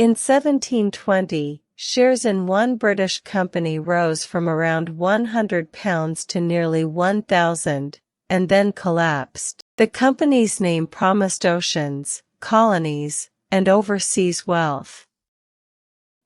In 1720, shares in one British company rose from around £100 to nearly 1,000, and then collapsed. The company's name promised oceans, colonies, and overseas wealth.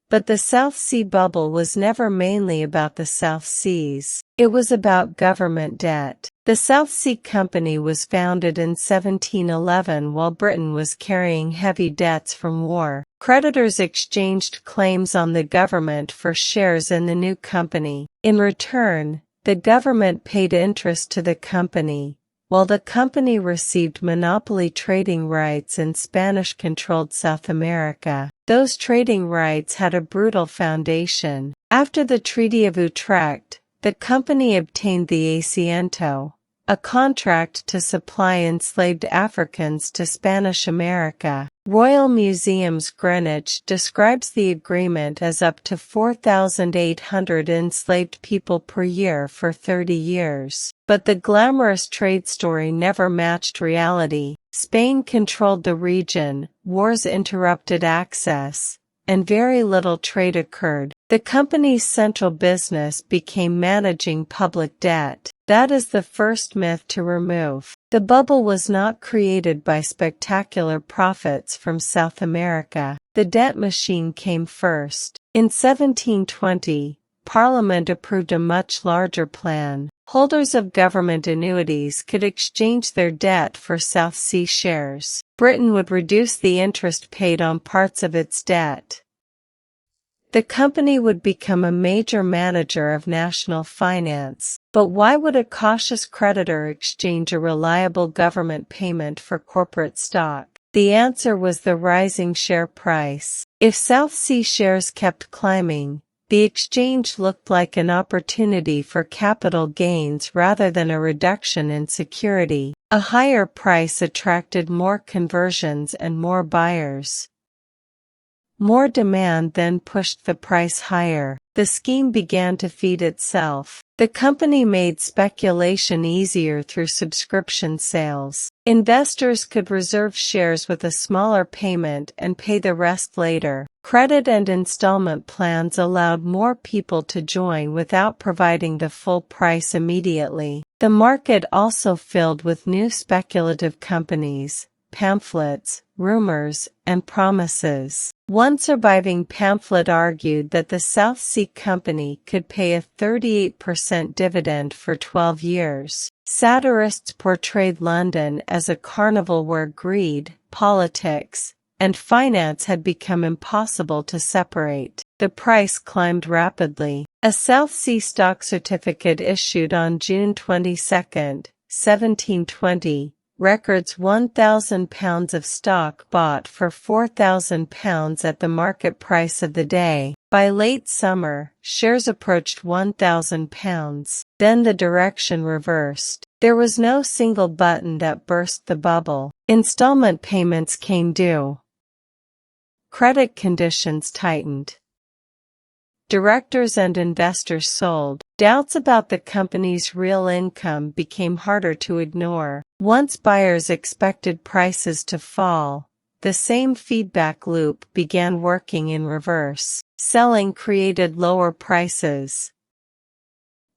But the South Sea bubble was never mainly about the South Seas. It was about government debt. The South Sea Company was founded in 1711 while Britain was carrying heavy debts from war. Creditors exchanged claims on the government for shares in the new company. In return, the government paid interest to the company, while the company received monopoly trading rights in Spanish-controlled South America. Those trading rights had a brutal foundation. After the Treaty of Utrecht, the company obtained the asiento, a contract to supply enslaved Africans to Spanish America. Royal Museums Greenwich describes the agreement as up to 4,800 enslaved people per year for 30 years. But the glamorous trade story never matched reality. Spain controlled the region, wars interrupted access, and very little trade occurred. The company's central business became managing public debt. That is the first myth to remove. The bubble was not created by spectacular profits from South America. The debt machine came first. In 1720, Parliament approved a much larger plan. Holders of government annuities could exchange their debt for South Sea shares. Britain would reduce the interest paid on parts of its debt. The company would become a major manager of national finance. But why would a cautious creditor exchange a reliable government payment for corporate stock? The answer was the rising share price. If South Sea shares kept climbing, the exchange looked like an opportunity for capital gains rather than a reduction in security. A higher price attracted more conversions and more buyers. More demand then pushed the price higher. The scheme began to feed itself. The company made speculation easier through subscription sales. Investors could reserve shares with a smaller payment and pay the rest later. Credit and installment plans allowed more people to join without providing the full price immediately. The market also filled with new speculative companies, pamphlets, rumors, and promises. One surviving pamphlet argued that the South Sea Company could pay a 38% dividend for 12 years. Satirists portrayed London as a carnival where greed, politics, and finance had become impossible to separate. The price climbed rapidly. A South Sea stock certificate issued on June 22, 1720, records £1,000 of stock bought for £4,000 at the market price of the day. By late summer, shares approached £1,000. Then the direction reversed. There was no single button that burst the bubble. Installment payments came due. Credit conditions tightened. Directors and investors sold. Doubts about the company's real income became harder to ignore. Once buyers expected prices to fall, the same feedback loop began working in reverse. Selling created lower prices.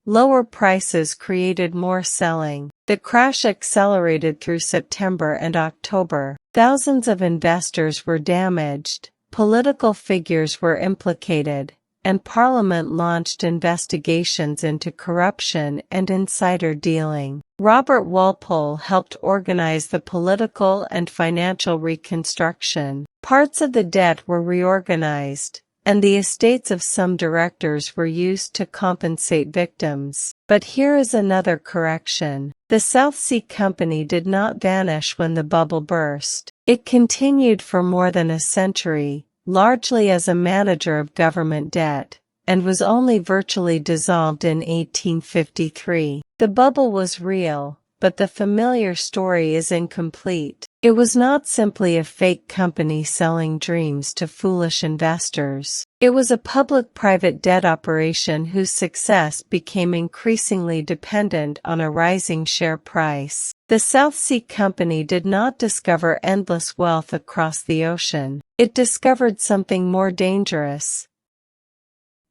Lower prices created more selling. The crash accelerated through September and October. Thousands of investors were damaged, political figures were implicated, and Parliament launched investigations into corruption and insider dealing. Robert Walpole helped organize the political and financial reconstruction. Parts of the debt were reorganized, and the estates of some directors were used to compensate victims. But here is another correction. The South Sea Company did not vanish when the bubble burst. It continued for more than a century, largely as a manager of government debt, and was only virtually dissolved in 1853. The bubble was real, but the familiar story is incomplete. It was not simply a fake company selling dreams to foolish investors. It was a public-private debt operation whose success became increasingly dependent on a rising share price. The South Sea Company did not discover endless wealth across the ocean. It discovered something more dangerous.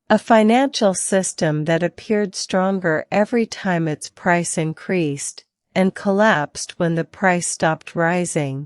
A financial system that appeared stronger every time its price increased, and collapsed when the price stopped rising.